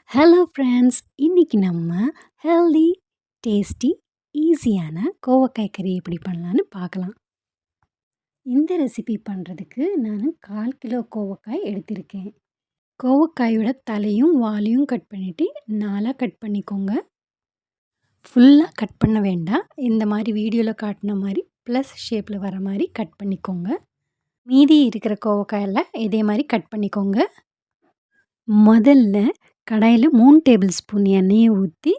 Hello friends, இன்னைக்கு நம்ம healthy, tasty, ஈஸியான கோவக்காய் கறி எப்படி பண்ணலான்னு பார்க்கலாம். இந்த ரெசிபி பண்ணுறதுக்கு நான் 1/4 கிலோ கோவக்காய் எடுத்திருக்கேன். கோவக்காயோட தலையும் வாலையும் கட் பண்ணிவிட்டு 4ஆக கட் பண்ணிக்கோங்க. ஃபுல்லாக கட் பண்ண வேண்டாம். இந்த மாதிரி வீடியோவில் காட்டின மாதிரி ப்ளஸ் ஷேப்பில் வர மாதிரி கட் பண்ணிக்கோங்க. மீதி இருக்கிற கோவக்காயெல்லாம் இதே மாதிரி கட் பண்ணிக்கோங்க. முதல்ல கடாயில் 3 டேபிள் ஸ்பூன் எண்ணெயை ஊற்றி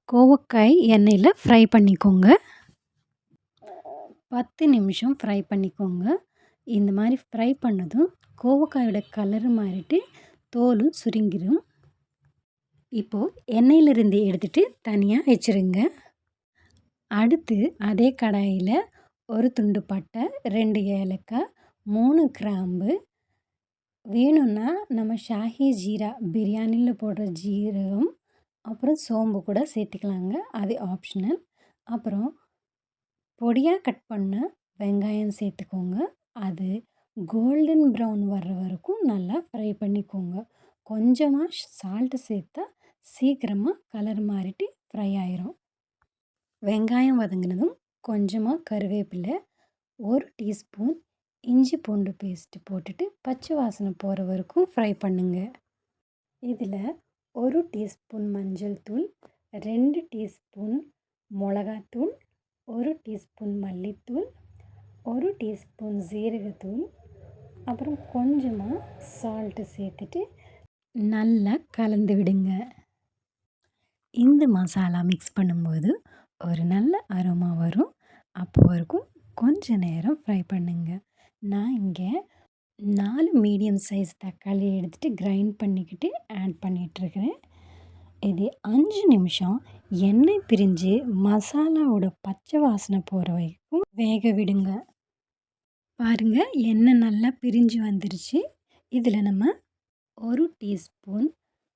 கோவக்காய் எண்ணெயில் ஃப்ரை பண்ணிக்கோங்க. 10 நிமிஷம் ஃப்ரை பண்ணிக்கோங்க. இந்த மாதிரி ஃப்ரை பண்ணதும் கோவக்காயோட கலரு மாறிட்டு தோலும் சுருங்கிடும். இப்போது எண்ணெயிலிருந்து எடுத்துகிட்டு தனியாக வச்சுருங்க. அடுத்து அதே கடாயில் ஒரு துண்டு பட்டை, 2 ஏலக்காய், 3 கிராம்பு, வேணும்னா நம்ம ஷாஹி ஜீரா பிரியாணியில் போடுற ஜீரகம், அப்புறம் சோம்பு கூட சேர்த்துக்கலாங்க. அது ஆப்ஷனல். அப்புறம் பொடியாக கட் பண்ண வெங்காயம் சேர்த்துக்கோங்க. அது கோல்டன் ப்ரௌன் வர்ற வரைக்கும் நல்லா ஃப்ரை பண்ணிக்கோங்க. கொஞ்சமாக சால்ட்டு சேர்த்தா சீக்கிரமாக கலர் மாறிட்டு ஃப்ரை ஆயிரும். வெங்காயம் வதங்கினதும் கொஞ்சமாக கருவேப்பிலை, 1 டீஸ்பூன் இஞ்சி பூண்டு பேஸ்ட்டு போட்டுட்டு பச்சை வாசனை போகிற வரைக்கும் ஃப்ரை பண்ணுங்க. இதில் 1 டீஸ்பூன் மஞ்சள் தூள், 2 டீஸ்பூன் மிளகாத்தூள், 1 டீஸ்பூன் மல்லித்தூள், 1 டீஸ்பூன் ஜீரகத்தூள், அப்புறம் கொஞ்சமாக சால்ட்டு சேர்த்துட்டு நல்லா கலந்து விடுங்க. இந்த மசாலா மிக்ஸ் பண்ணும்போது ஒரு நல்ல அரோமா வரும். அப்போ வரைக்கும் கொஞ்ச நேரம் ஃப்ரை பண்ணுங்கள். நான் இங்கே 4 மீடியம் சைஸ் தக்காளி எடுத்துகிட்டு கிரைண்ட் பண்ணிக்கிட்டு ஆட் பண்ணிகிட்ருக்கிறேன். இது 5 நிமிஷம் எண்ணெய் பிரிஞ்சு மசாலாவோட பச்சை வாசனை போகிற வரைக்கும் வேக விடுங்க. பாருங்கள், எண்ணெய் நல்லா பிரிஞ்சு வந்துருச்சு. இதில் நம்ம 1 டீஸ்பூன்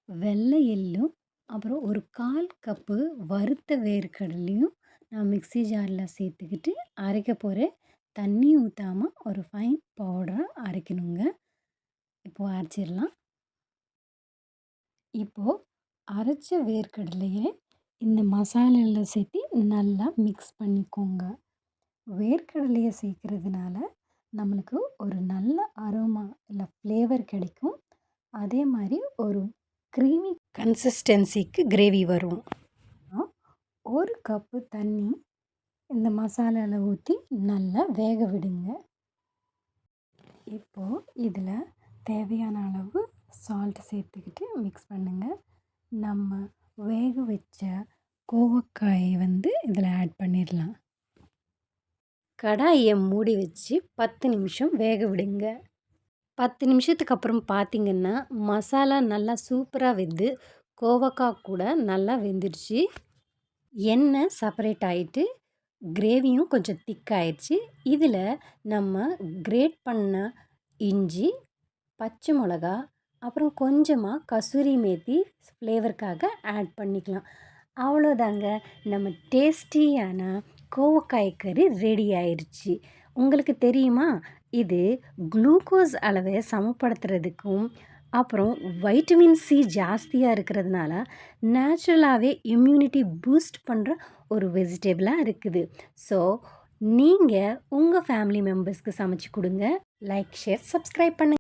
வெள்ளை எள்ளும், அப்புறம் ஒரு 1/4 கப்பு வறுத்த வேர்க்கடலையும் நான் மிக்ஸி ஜாரில் சேர்த்துக்கிட்டு அரைக்க போகிறேன். தண்ணி ஊற்றாமல் ஒரு ஃபைன் பவுடராக அரைக்கணுங்க. இப்போது அரைச்சிடலாம். இப்போது அரைச்ச வேர்க்கடலையை இந்த மசாலாவில் சேர்த்து நல்லா மிக்ஸ் பண்ணிக்கோங்க. வேர்க்கடலையை சேர்க்குறதுனால நம்மளுக்கு ஒரு நல்ல அரோமா இல்லை ஃப்ளேவர் கிடைக்கும். அதே மாதிரி ஒரு க்ரீமி கன்சிஸ்டன்சிக்கு கிரேவி வரும். 1 கப்பு தண்ணி இந்த மசாலாவில் ஊற்றி நல்லா வேக விடுங்க. இப்போது இதில் தேவையான அளவு சால்ட் சேர்த்துக்கிட்டு மிக்ஸ் பண்ணுங்கள். நம்ம வேக வச்ச கோவக்காயை இதில் ஆட் பண்ணிடலாம். கடாயை மூடி வச்சு 10 நிமிஷம் வேக விடுங்க. 10 நிமிஷத்துக்கு அப்புறம் பார்த்திங்கன்னா மசாலா நல்லா சூப்பராக வெந்து கோவக்காய் கூட நல்லா வெந்துடுச்சு. எண்ணெய் செப்பரேட் ஆகிட்டு கிரேவியும் கொஞ்சம் திக்காயிடுச்சு. இதில் நம்ம கிரேட் பண்ண இஞ்சி, பச்சை மிளகா, அப்புறம் கொஞ்சமாக கசூரி மேத்தி ஃப்ளேவருக்காக ஆட் பண்ணிக்கலாம். அவ்வளோதாங்க, நம்ம டேஸ்டியான கோவக்காய் கறி ரெடி ஆயிடுச்சு. உங்களுக்கு தெரியுமா, இது குளுக்கோஸ் அளவை சமப்படுத்துறதுக்கும், அப்புறம் வைட்டமின் சி ஜாஸ்தியாக இருக்கிறதுனால நேச்சுரலாகவே இம்யூனிட்டி பூஸ்ட் பண்ணுற ஒரு வெஜிடபிளாக இருக்குது. ஸோ நீங்கள் உங்கள் ஃபேமிலி மெம்பர்ஸ்க்கு சமைச்சு கொடுங்க. லைக், ஷேர், சப்ஸ்கிரைப் பண்ணுங்கள்.